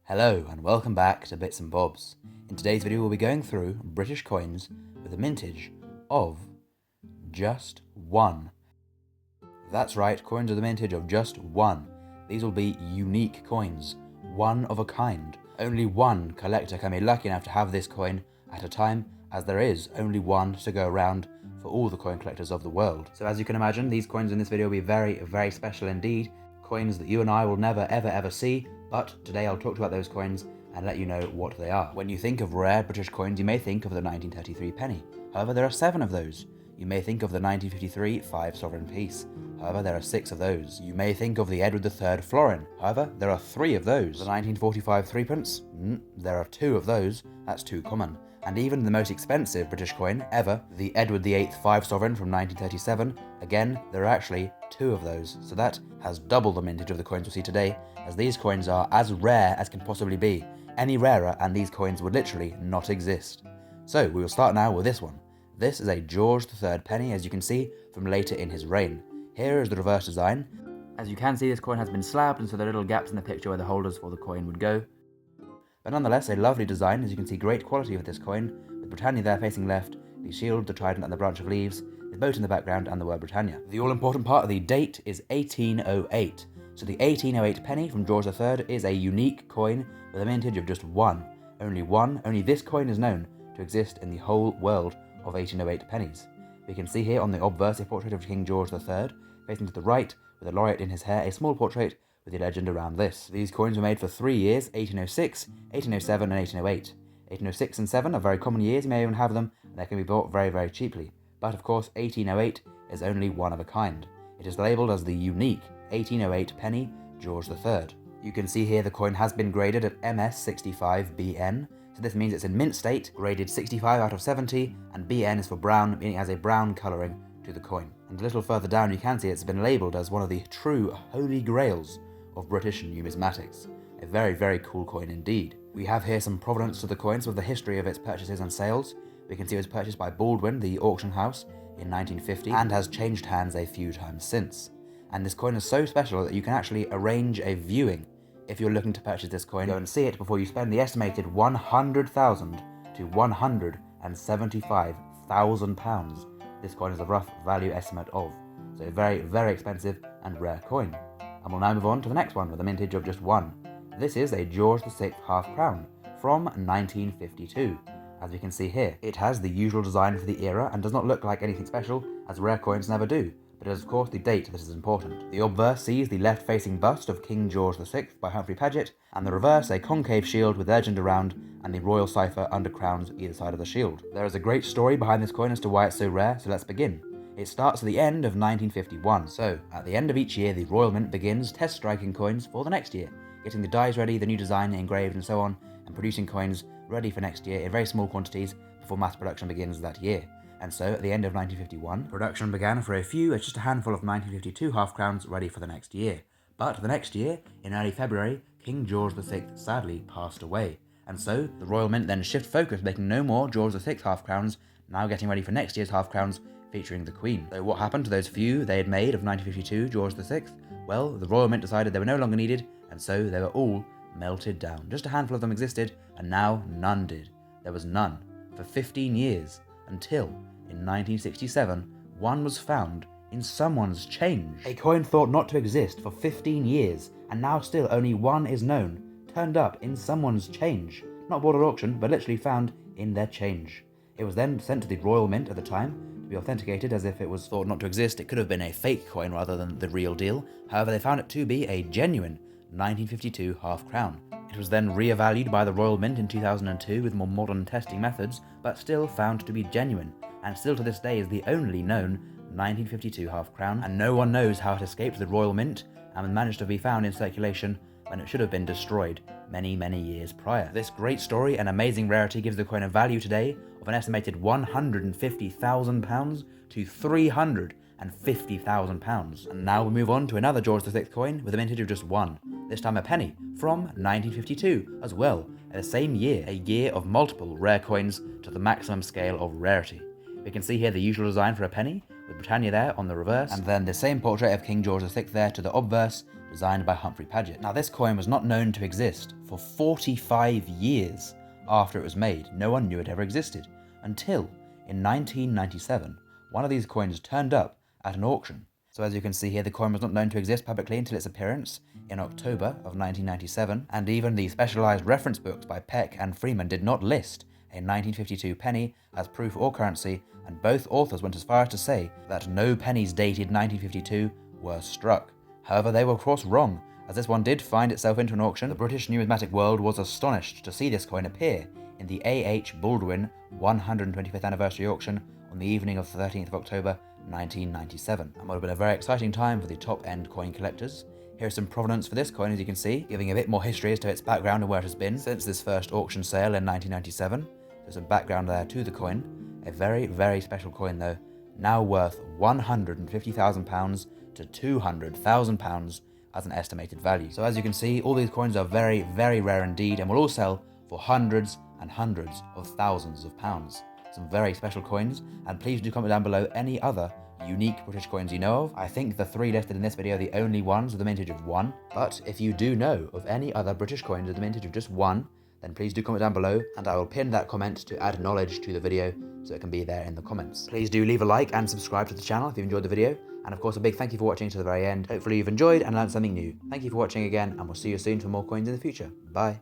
Hello and welcome back to Bits and Bobs. In today's video we'll be going through British coins with a mintage of just one. That's right, coins with a mintage of just one. These will be unique coins, one of a kind. Only one collector can be lucky enough to have this coin at a time, as there is only one to go around for all the coin collectors of the world. So as you can imagine, these coins in this video will be very, very special indeed. Coins that you and I will never ever see, but today I'll talk about those coins and let you know what they are. When you think of rare British coins, you may think of the 1933 penny. However, there are 7 of those. You may think of the 1953 5 sovereign piece. However, there are 6 of those. You may think of the Edward III florin. However, there are 3 of those. The 1945 threepence? There are 2 of those. That's too common. And even the most expensive British coin ever, the Edward VIII 5 sovereign from 1937, again, there are actually 2 of those. So that has double the mintage of the coins we'll see today, as these coins are as rare as can possibly be. Any rarer and these coins would literally not exist. So we will start now with this one. This is a George III penny, as you can see, from later in his reign. Here is the reverse design. As you can see, this coin has been slabbed, and so there are little gaps in the picture where the holders for the coin would go. But nonetheless, a lovely design. As you can see, great quality with this coin, with Britannia there facing left, the shield, the trident and the branch of leaves, the boat in the background and the word Britannia. The all-important part of the date is 1808. So the 1808 penny from George III is a unique coin with a mintage of just one. Only one, only this coin is known to exist in the whole world of 1808 pennies. We can see here on the obverse a portrait of King George III, facing to the right with a laureate in his hair, a small portrait with the legend around this. These coins were made for 3 years, 1806, 1807 and 1808. 1806 and 7 are very common years, you may even have them, and they can be bought very cheaply. But of course 1808 is only one of a kind. It is labelled as the unique 1808 penny George III. You can see here the coin has been graded at MS 65BN, so this means it's in mint state, graded 65 out of 70, and BN is for brown, meaning it has a brown colouring to the coin. And a little further down you can see it's been labelled as one of the true holy grails of British numismatics. A very cool coin indeed. We have here some provenance to the coins with the history of its purchases and sales. We can see it was purchased by Baldwin, the auction house, in 1950, and has changed hands a few times since. And this coin is so special that you can actually arrange a viewing. If you're looking to purchase this coin, go and see it before you spend the estimated £100,000 to £175,000 this coin is a rough value estimate of. So a very expensive and rare coin. And we'll now move on to the next one with a mintage of just one. This is a George VI half crown from 1952. As we can see here, it has the usual design for the era and does not look like anything special, as rare coins never do. But it is of course the date that is important. The obverse sees the left-facing bust of King George VI by Humphrey Paget, and the reverse a concave shield with legend around and the royal cipher under crowns either side of the shield. There is a great story behind this coin as to why it's so rare, so let's begin. It starts at the end of 1951, so at the end of each year the Royal Mint begins test striking coins for the next year, getting the dies ready, the new design engraved and so on, and producing coins ready for next year in very small quantities before mass production begins that year. And so, at the end of 1951, production began for just a handful of 1952 half-crowns ready for the next year. But the next year, in early February, King George VI sadly passed away. And so, the Royal Mint then shift focus, making no more George VI half-crowns, now getting ready for next year's half-crowns featuring the Queen. So what happened to those few they had made of 1952 George VI? Well, the Royal Mint decided they were no longer needed, and so they were all melted down. Just a handful of them existed, and now none did. There was none for 15 years, until in 1967, one was found in someone's change. A coin thought not to exist for 15 years, and now still only one is known, turned up in someone's change. Not bought at auction, but literally found in their change. It was then sent to the Royal Mint at the time, to be authenticated as if it was thought not to exist. It could have been a fake coin rather than the real deal. However, they found it to be a genuine 1952 half crown. It was then re-evaluated by the Royal Mint in 2002 with more modern testing methods, but still found to be genuine, and still to this day is the only known 1952 half crown, and no one knows how it escaped the Royal Mint and managed to be found in circulation when it should have been destroyed many years prior. This great story and amazing rarity gives the coin a value today of an estimated £150,000 to £350,000. And now we move on to another George VI coin with a mintage of just one, this time a penny from 1952 as well, the same year, a year of multiple rare coins to the maximum scale of rarity. We can see here the usual design for a penny, with Britannia there on the reverse, and then the same portrait of King George VI there to the obverse, designed by Humphrey Paget. Now, this coin was not known to exist for 45 years after it was made. No one knew it ever existed until in 1997, one of these coins turned up at an auction. So as you can see here, the coin was not known to exist publicly until its appearance in October of 1997, and even the specialized reference books by Peck and Freeman did not list a 1952 penny as proof or currency, and both authors went as far as to say that no pennies dated 1952 were struck. However, they were of course wrong, as this one did find itself into an auction. The British numismatic world was astonished to see this coin appear in the A.H. Baldwin 125th anniversary auction on the evening of the 13th of October 1997. And would have been a very exciting time for the top-end coin collectors. Here's some provenance for this coin, as you can see, giving a bit more history as to its background and where it has been since this first auction sale in 1997. There's some background there to the coin. A very, very special coin though, now worth £150,000 to £200,000 as an estimated value. So as you can see, all these coins are very, very rare indeed and will all sell for hundreds and hundreds of thousands of pounds. Some very special coins, and please do comment down below any other unique British coins you know of. I think the three listed in this video are the only ones with the mintage of one, but if you do know of any other British coins with the mintage of just one, then please do comment down below, and I will pin that comment to add knowledge to the video so it can be there in the comments. Please do leave a like and subscribe to the channel if you've enjoyed the video, and of course a big thank you for watching to the very end. Hopefully you've enjoyed and learned something new. Thank you for watching again, and we'll see you soon for more coins in the future. Bye.